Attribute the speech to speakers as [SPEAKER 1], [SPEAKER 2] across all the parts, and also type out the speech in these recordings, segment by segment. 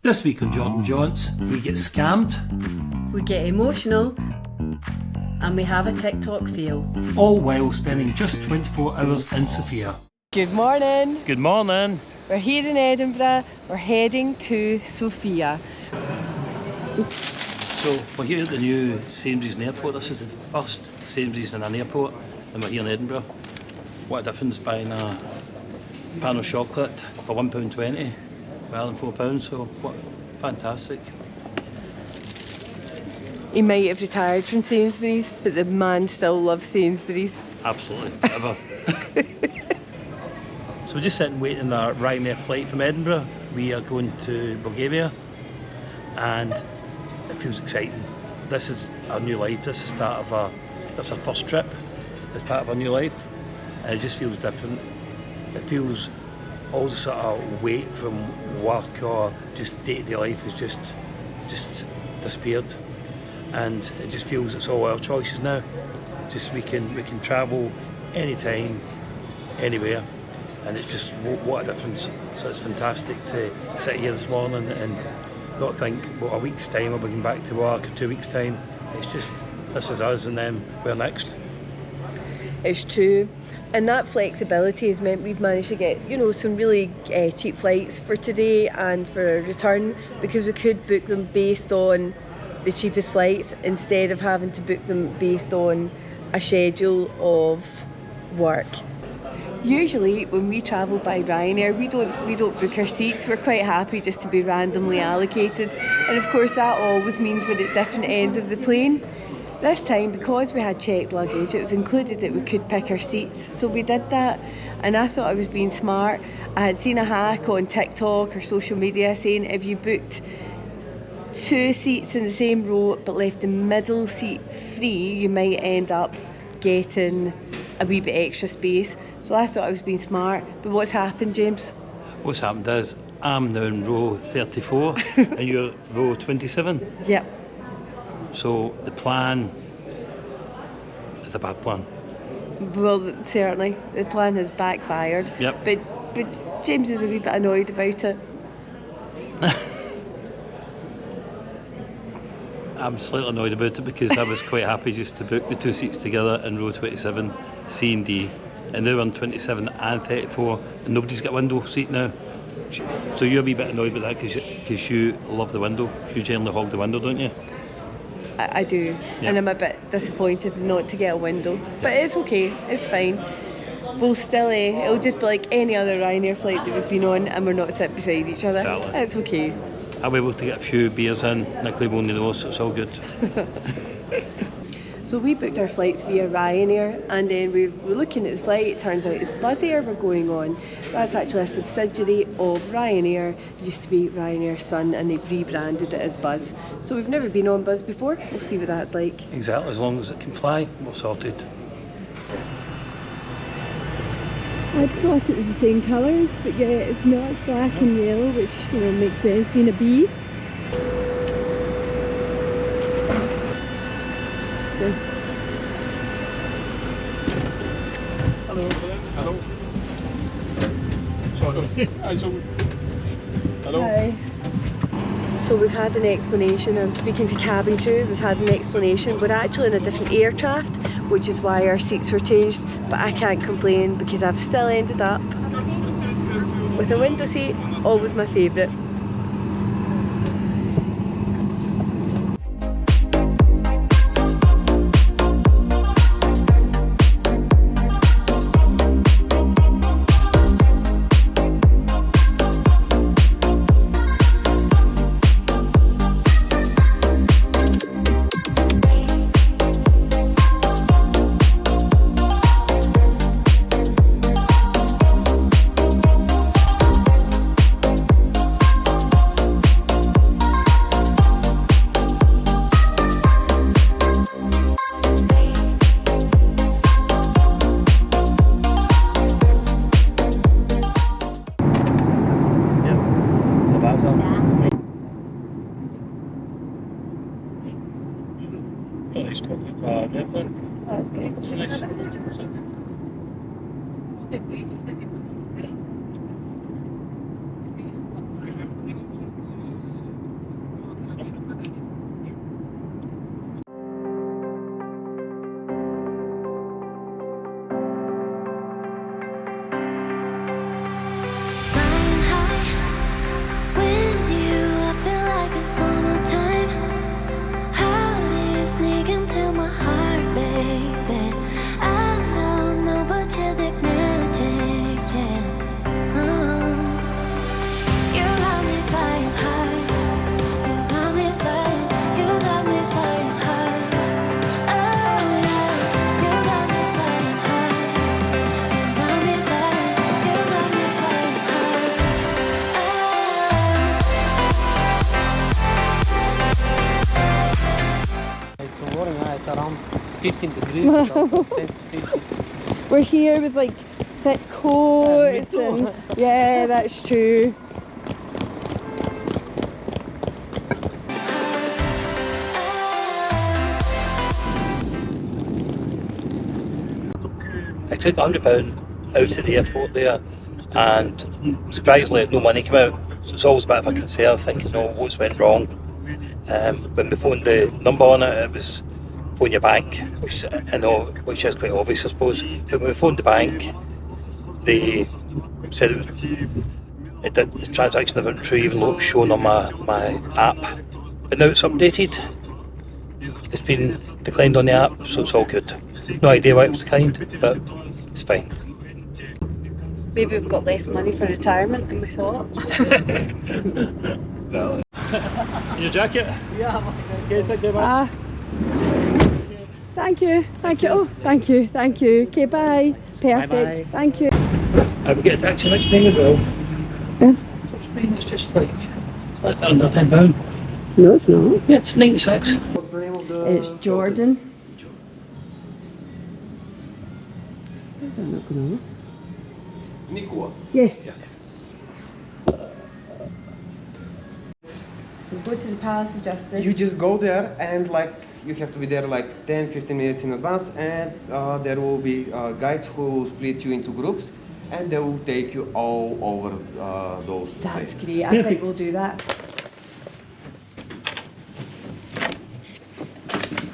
[SPEAKER 1] This week on Jordan Jones, we get scammed,
[SPEAKER 2] we get emotional, and we have a TikTok fail.
[SPEAKER 1] all while spending just 24 hours in Sofia.
[SPEAKER 3] Good morning.
[SPEAKER 1] Good morning.
[SPEAKER 3] We're here in Edinburgh. We're heading to Sofia.
[SPEAKER 1] So we're here at the new Sainsbury's in the airport. This is the first Sainsbury's in an airport, and we're here in Edinburgh. What a difference buying a pan of chocolate for £1.20 rather than £4, so what fantastic.
[SPEAKER 3] He might have retired from Sainsbury's, but the man still loves Sainsbury's.
[SPEAKER 1] Absolutely, forever. So we're just sitting waiting our Ryanair flight from Edinburgh. We are going to Bulgaria, and it feels exciting. This is our new life. This is the start of that's our first trip as part of our new life, and it just feels different. It feels all the sort of weight from work or just day-to-day life has just disappeared, and it just feels it's all our choices now. Just we can travel anytime, anywhere, and it's just what a difference. So it's fantastic to sit here this morning and not think, well, a week's time I'll be going back to work, 2 weeks time. It's just, this is us, and then we're next.
[SPEAKER 3] It's true. And that flexibility has meant we've managed to get, some really cheap flights for today and for return, because we could book them based on the cheapest flights instead of having to book them based on a schedule of work. Usually when we travel by Ryanair, we don't book our seats. We're quite happy just to be randomly allocated, and of course that always means we're at different ends of the plane. This time, because we had checked luggage, it was included that we could pick our seats, so we did that, and I thought I was being smart. I had seen a hack on TikTok or social media saying if you booked 2 seats in the same row but left the middle seat free, you might end up getting a wee bit extra space. So I thought I was being smart, but what's happened, James?
[SPEAKER 1] What's happened is I'm now in row 34 and you're row 27.
[SPEAKER 3] Yep.
[SPEAKER 1] So the plan is a bad plan.
[SPEAKER 3] Well, certainly the plan has backfired.
[SPEAKER 1] Yep.
[SPEAKER 3] But James is a wee bit annoyed about it.
[SPEAKER 1] I'm slightly annoyed about it because I was quite happy just to book the 2 seats together in row 27, C and D, and now we're in 27 and 34, and nobody's got a window seat now. So you're a wee bit annoyed about that because you love the window. You generally hog the window, don't you?
[SPEAKER 3] I do,
[SPEAKER 1] yeah.
[SPEAKER 3] And I'm a bit disappointed not to get a window, but it's okay, it's fine. We'll still, it'll just be like any other Ryanair flight that we've been on, and we're not sitting beside each other.
[SPEAKER 1] Exactly.
[SPEAKER 3] It's okay.
[SPEAKER 1] I'll be able to get a few beers in, Nicola won't know, so it's all good.
[SPEAKER 3] So we booked our flights via Ryanair, and then we were looking at the flight. It turns out it's Buzz Air we're going on. That's actually a subsidiary of Ryanair. It used to be Ryanair Sun, and they've rebranded it as Buzz. So we've never been on Buzz before. We'll see what that's like.
[SPEAKER 1] Exactly, as long as it can fly, we're sorted.
[SPEAKER 3] I thought it was the same colours, but yeah, it's not. It's black and yellow, which makes sense, being a bee.
[SPEAKER 4] Hello. Sorry. Hello.
[SPEAKER 3] Hi. So we've had an explanation. I was speaking to cabin crew. We've had an explanation. We're actually in a different aircraft, which is why our seats were changed. But I can't complain because I've still ended up with a window seat. Always my favourite.
[SPEAKER 1] Nice coffee for Devlin.
[SPEAKER 3] That's good.
[SPEAKER 1] It's nice.
[SPEAKER 3] It's-
[SPEAKER 1] 15 degrees. 15.
[SPEAKER 3] We're here with like thick coats and yeah, that's true.
[SPEAKER 1] I took £100 out at the airport there, and surprisingly no money came out. So it's always a bit of a concern, thinking, oh, what's went wrong? When we phoned the number on it, it was phone your bank, which I know, which is quite obvious, I suppose. But when we phoned the bank, they said the transaction went through, even though it was shown on my app. But now it's updated. It's been declined on the app, so it's all good. No idea why it was declined, but it's fine.
[SPEAKER 3] Maybe we've got less money for retirement than we thought.
[SPEAKER 1] Your jacket? Yeah, okay, thank you very much.
[SPEAKER 3] Thank you. Oh, thank you. Okay, bye. Perfect.
[SPEAKER 1] Bye-bye.
[SPEAKER 3] Thank you.
[SPEAKER 1] I will get a taxi next time as well.
[SPEAKER 3] Yeah.
[SPEAKER 1] It's just like under £10.
[SPEAKER 3] No, it's not.
[SPEAKER 1] Yeah, it's 96.
[SPEAKER 4] What's the name of the...
[SPEAKER 3] It's Jordan. Is that not going off?
[SPEAKER 4] Nikua.
[SPEAKER 3] Yes. So go to the Palace of Justice.
[SPEAKER 5] You just go there and like you have to be there like 10-15 minutes in advance, and there will be guides who will split you into groups and they will take you all over those
[SPEAKER 3] That's
[SPEAKER 5] places.
[SPEAKER 3] great. I think we'll do that.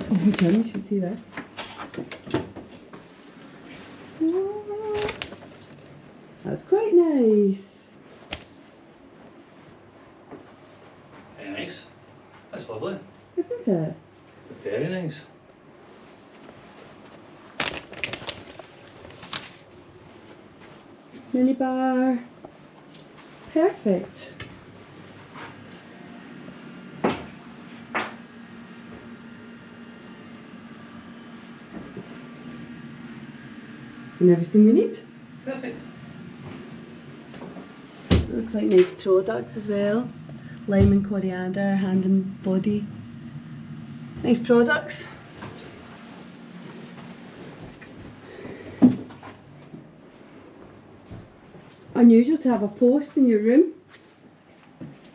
[SPEAKER 3] Oh, Jim, you should see this. Oh, that's quite nice.
[SPEAKER 1] Very nice. That's lovely.
[SPEAKER 3] Isn't it?
[SPEAKER 1] Very nice.
[SPEAKER 3] Mini bar. Perfect. And everything we need.
[SPEAKER 1] Perfect.
[SPEAKER 3] Looks like nice products as well. Lime and coriander, hand and body. Nice products. Unusual to have a post in your room.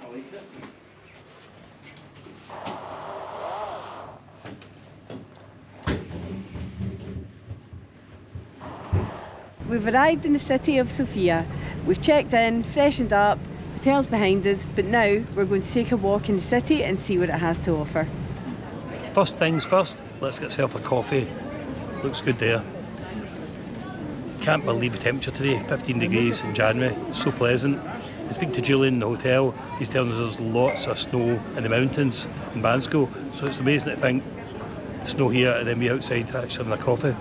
[SPEAKER 1] I like it.
[SPEAKER 3] We've arrived in the city of Sofia. We've checked in, freshened up, hotel's behind us, but now we're going to take a walk in the city and see what it has to offer.
[SPEAKER 1] First things first, let's get ourselves a coffee. Looks good there. Can't believe the temperature today, 15 degrees in January. It's so pleasant. I speak to Julian in the hotel, he's telling us there's lots of snow in the mountains in Bansko, so it's amazing to think the snow here and then be outside actually having a coffee.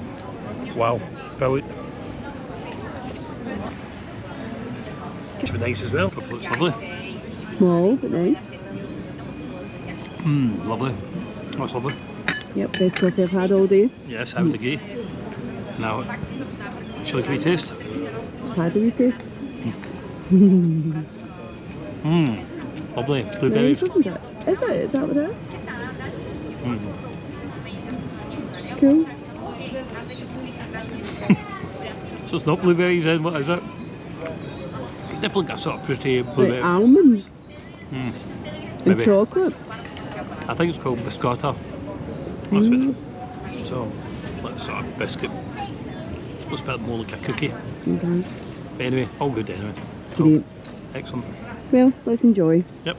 [SPEAKER 1] Wow, brilliant. It's been nice as well, it looks lovely.
[SPEAKER 3] Small but nice.
[SPEAKER 1] Lovely. That's lovely.
[SPEAKER 3] Yep, best coffee I've had all day.
[SPEAKER 1] Yes, I would agree. Now, shall I give you a taste?
[SPEAKER 3] I've had a wee taste.
[SPEAKER 1] Lovely.
[SPEAKER 3] Nice,
[SPEAKER 1] Blueberries.
[SPEAKER 3] isn't it? Is it? Is that what it is? Cool.
[SPEAKER 1] So it's not blueberries then, what is it? Definitely got a sort of fruity blueberry.
[SPEAKER 3] Like almonds
[SPEAKER 1] Mm,
[SPEAKER 3] and
[SPEAKER 1] maybe.
[SPEAKER 3] chocolate.
[SPEAKER 1] I think it's called biscotta. That's what it is. So, like sort of biscuit. Looks a bit more like a cookie.
[SPEAKER 3] Okay.
[SPEAKER 1] But anyway, all good anyway.
[SPEAKER 3] Great.
[SPEAKER 1] Excellent.
[SPEAKER 3] Well, let's enjoy.
[SPEAKER 1] Yep.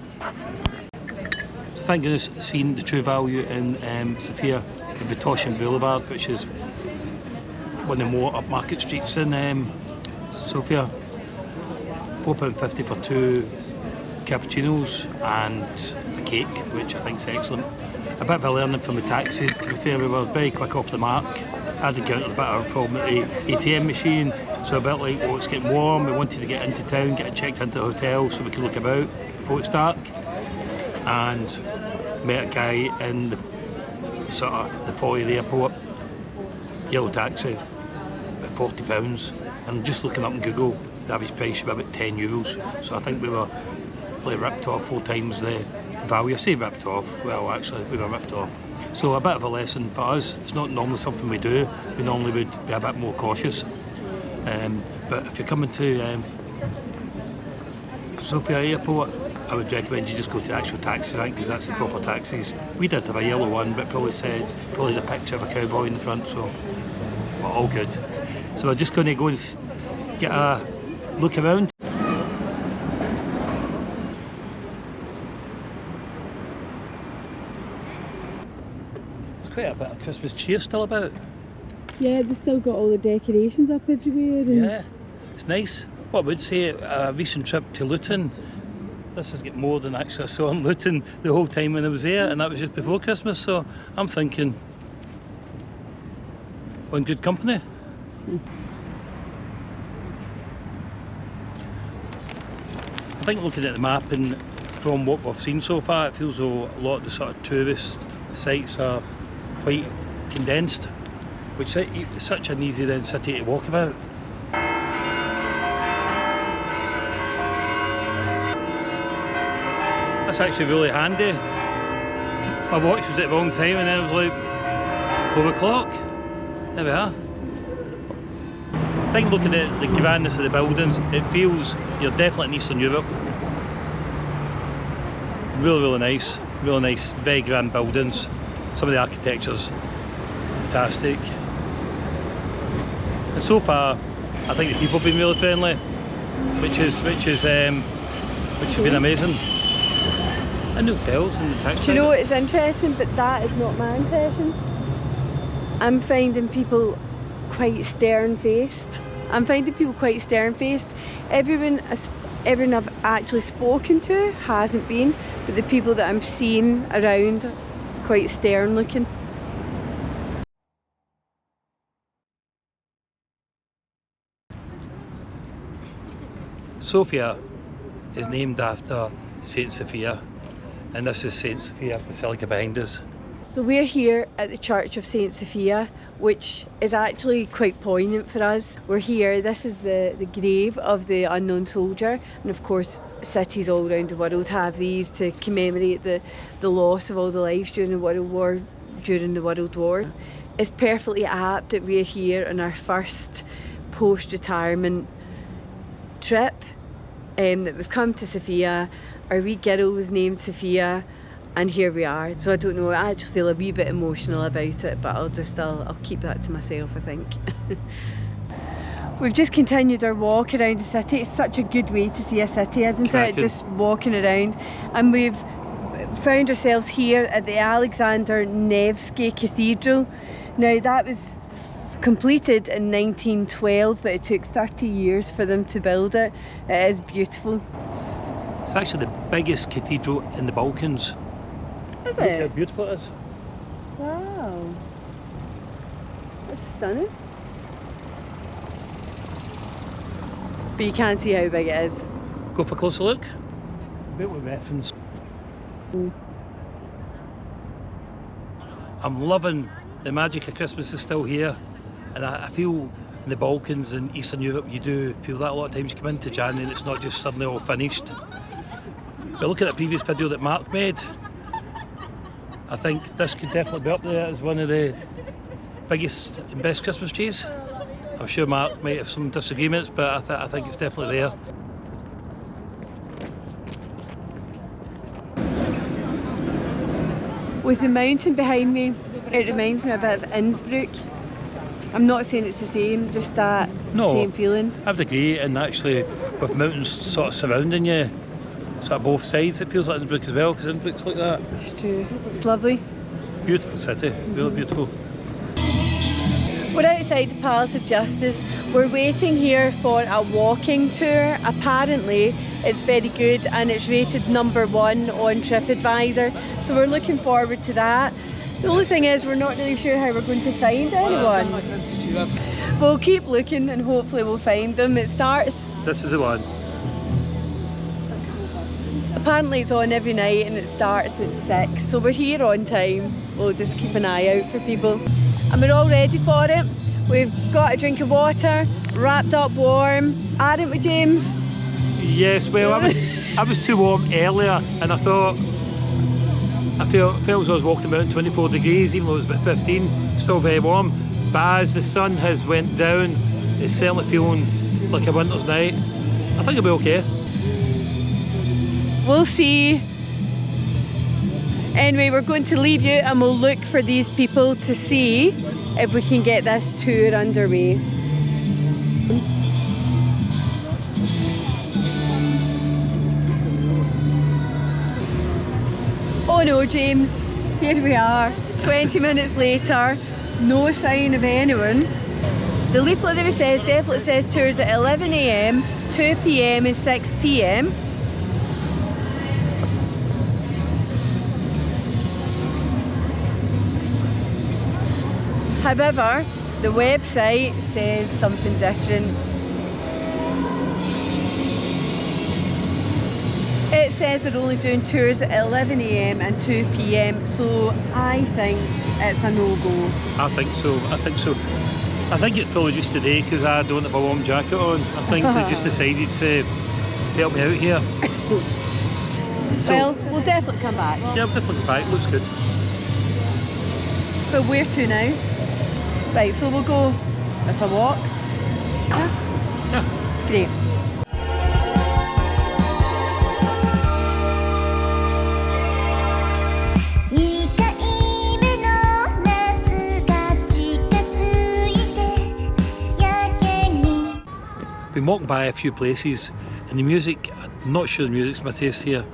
[SPEAKER 1] So thank goodness seen the true value in Sofia, the Vitoshin Boulevard, which is one of the more upmarket streets in Sofia. £4.50 for 2 cappuccinos and a cake, which I think is excellent. A bit of a learning from the taxi, to be fair, we were very quick off the mark. I had encountered a bit of a problem at the ATM machine, so a bit like, oh, it's getting warm, we wanted to get into town, get checked into the hotel so we could look about before it's dark, and met a guy in the sort of the foyer of the airport, yellow taxi, about £40, and just looking up on Google, the average price should be about €10, so I think we were probably ripped off 4 times the value. I say ripped off, well actually we were ripped off. So a bit of a lesson for us. It's not normally something we do. We normally would be a bit more cautious. But if you're coming to Sofia Airport, I would recommend you just go to the actual taxi rank, because that's the proper taxis. We did have a yellow one, but probably had a picture of a cowboy in the front, so well, all good. So we're just going to go and get a look around. There's quite a bit of Christmas cheer still about.
[SPEAKER 2] Yeah, they've still got all the decorations up everywhere. And
[SPEAKER 1] Yeah, it's nice. What I would say, a recent trip to Luton, this has got more than actually I saw in Luton the whole time when I was there, and that was just before Christmas, so I'm thinking we're in good company. I think looking at the map and from what we've seen so far, it feels though a lot of the sort of tourist sites are quite condensed, which is such an easy then city to walk about. That's actually really handy. My watch was at the wrong time and then it was like 4 o'clock. There we are. I think looking at the grandness of the buildings, it feels you're definitely in Eastern Europe. Really nice, very grand buildings. Some of the architecture's fantastic. And so far, I think the people have been really friendly, which has been amazing. And the hotels and the taxis.
[SPEAKER 3] Do you know what, it's interesting, but that is not my impression. I'm finding people quite stern-faced. Everyone I've actually spoken to hasn't been, but the people that I'm seeing around are quite stern looking.
[SPEAKER 1] Sofia is named after Saint Sophia, and this is Saint Sophia Basilica behind us.
[SPEAKER 3] So we're here at the Church of Saint Sophia, which is actually quite poignant for us. We're here, this is the grave of the unknown soldier, and of course cities all around the world have these to commemorate the loss of all the lives during the World War. It's perfectly apt that we're here on our first post-retirement trip, that we've come to Sofia. Our wee girl was named Sofia, and here we are. So I don't know, I actually feel a wee bit emotional about it, but I'll keep that to myself, I think. We've just continued our walk around the city. It's such a good way to see a city, isn't it? Just walking around. And we've found ourselves here at the Alexander Nevsky Cathedral. Now that was completed in 1912, but it took 30 years for them to build it. It is beautiful.
[SPEAKER 1] It's actually the biggest cathedral in the Balkans.
[SPEAKER 3] Is
[SPEAKER 1] Look
[SPEAKER 3] it?
[SPEAKER 1] how beautiful it is.
[SPEAKER 3] Wow. That's stunning. But you can't see how big it is.
[SPEAKER 1] Go for a closer look. A bit with reference. I'm loving the magic of Christmas is still here, and I feel in the Balkans and Eastern Europe you do feel that a lot of times you come into January and it's not just suddenly all finished. But look at that previous video that Mark made. I think this could definitely be up there as one of the biggest and best Christmas trees. I'm sure Mark might have some disagreements, but I think it's definitely there.
[SPEAKER 3] With the mountain behind me, it reminds me a bit of Innsbruck. I'm not saying it's the same, just that same feeling.
[SPEAKER 1] I would agree, and actually with mountains sort of surrounding you, sort of both sides, it feels like Innsbruck as well, because Innsbruck's like that.
[SPEAKER 3] It's true, it's lovely.
[SPEAKER 1] Beautiful city, really beautiful.
[SPEAKER 3] We're outside the Palace of Justice. We're waiting here for a walking tour. Apparently it's very good and it's rated #1 on TripAdvisor, so we're looking forward to that. The only thing is we're not really sure how we're going to find anyone. We'll keep looking and hopefully we'll find them. It starts...
[SPEAKER 1] This is the one.
[SPEAKER 3] Apparently it's on every night and it starts at 6, so we're here on time. We'll just keep an eye out for people. And we're all ready for it. We've got a drink of water, wrapped up warm, aren't we, James?
[SPEAKER 1] Yes, well I was too warm earlier, and I thought I felt as I was walking about 24 degrees, even though it was about 15, still very warm. But as the sun has went down, it's certainly feeling like a winter's night. I think it'll be okay.
[SPEAKER 3] We'll see. Anyway, we're going to leave you and we'll look for these people to see if we can get this tour underway. Oh no, James, here we are, 20 minutes later, no sign of anyone. The leaflet there says, definitely says tours at 11 AM, 2 PM and 6 PM. However, the website says something different. It says they're only doing tours at 11 AM and 2 PM, so I think it's a no-go.
[SPEAKER 1] I think so, I think so. I think it's probably just today because I don't have a warm jacket on. I think they just decided to help me out here.
[SPEAKER 3] Well, we'll definitely come back.
[SPEAKER 1] Yeah, we'll definitely come back, looks good.
[SPEAKER 3] But where to now? Right, so we'll go, it's a walk. Yeah?
[SPEAKER 1] Yeah.
[SPEAKER 3] Great.
[SPEAKER 1] Been walking by a few places and the music, I'm not sure the music's my taste here.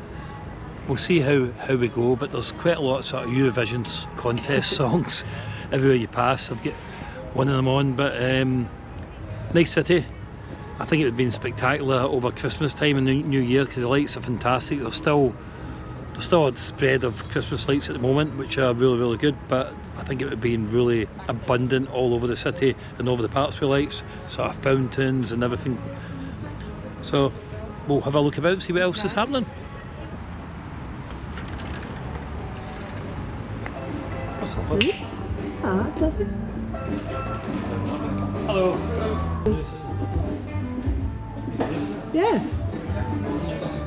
[SPEAKER 1] We'll see how we go, but there's quite a lot of sort of Eurovision contest songs everywhere you pass. I've got one of them on, but nice city. I think it would have been spectacular over Christmas time and New Year because the lights are fantastic. There's still a spread of Christmas lights at the moment, which are really, really good, but I think it would have been really abundant all over the city and over the parts with lights, sort of fountains and everything. So we'll have a look about, see what else is happening. What's lovely?
[SPEAKER 3] Nice. Ah, that's lovely.
[SPEAKER 1] Hello.
[SPEAKER 3] Yeah.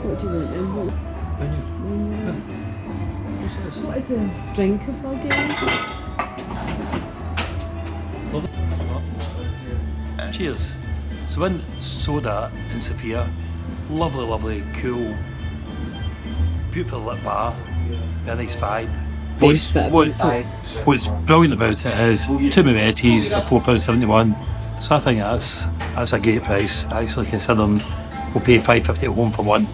[SPEAKER 3] What do you want then?
[SPEAKER 1] What's this?
[SPEAKER 3] What is the drink of Bulgaria?
[SPEAKER 1] Cheers. So in Soda in Sofia, lovely, lovely, cool, beautiful lit bar, very nice vibe. What's brilliant about it is 2 Morettis for £4.71. So I think that's a great price, actually, considering we'll pay £5.50 at home for one.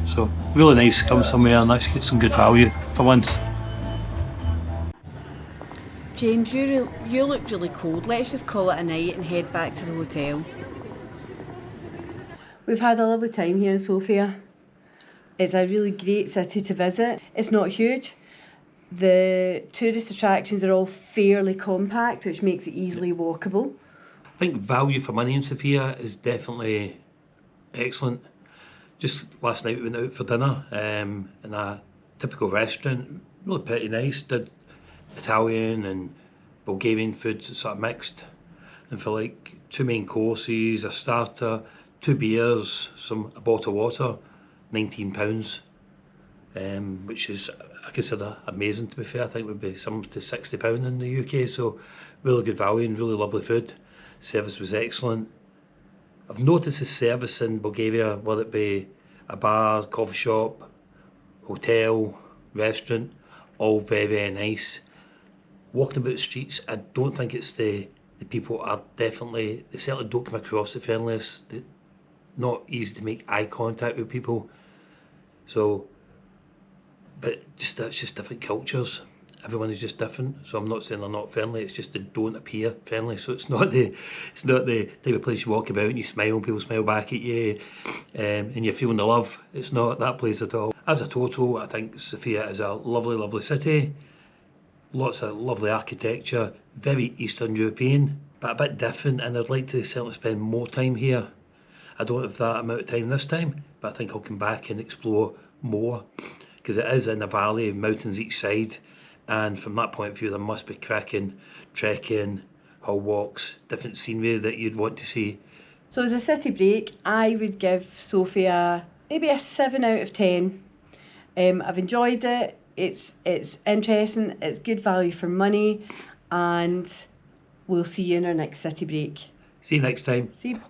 [SPEAKER 1] So really nice to come somewhere and actually get some good value for once.
[SPEAKER 2] James, you look really cold. Let's just call it a night and head back to the hotel.
[SPEAKER 3] We've had a lovely time here in Sofia. It's a really great city to visit. It's not huge. The tourist attractions are all fairly compact, which makes it easily walkable.
[SPEAKER 1] I think value for money in Sofia is definitely excellent. Just last night we went out for dinner in a typical restaurant, really pretty nice. Did Italian and Bulgarian food sort of mixed, and for like 2 main courses, a starter, 2 beers, a bottle of water, £19, which is, I consider, amazing to be fair. I think it would be something to £60 in the UK, so really good value and really lovely food. Service was excellent. I've noticed the service in Bulgaria, whether it be a bar, coffee shop, hotel, restaurant, all very, very nice. Walking about the streets, I don't think it's the people are definitely, they certainly don't come across the friendliest. They're not easy to make eye contact with people. So, but that's just different cultures. Everyone is just different, so I'm not saying they're not friendly, it's just they don't appear friendly. So it's not the type of place you walk about and you smile, people smile back at you, and you're feeling the love. It's not that place at all. As a total, I think Sofia is a lovely, lovely city. Lots of lovely architecture, very Eastern European, but a bit different, and I'd like to certainly spend more time here. I don't have that amount of time this time, but I think I'll come back and explore more, because it is in a valley, mountains each side. And from that point of view, there must be cracking, trekking, hill walks, different scenery that you'd want to see.
[SPEAKER 3] So as a city break, I would give Sofia maybe a 7 out of 10. I've enjoyed it. it's interesting, it's good value for money, and we'll see you in our next city break.
[SPEAKER 1] See you next time.
[SPEAKER 3] See you.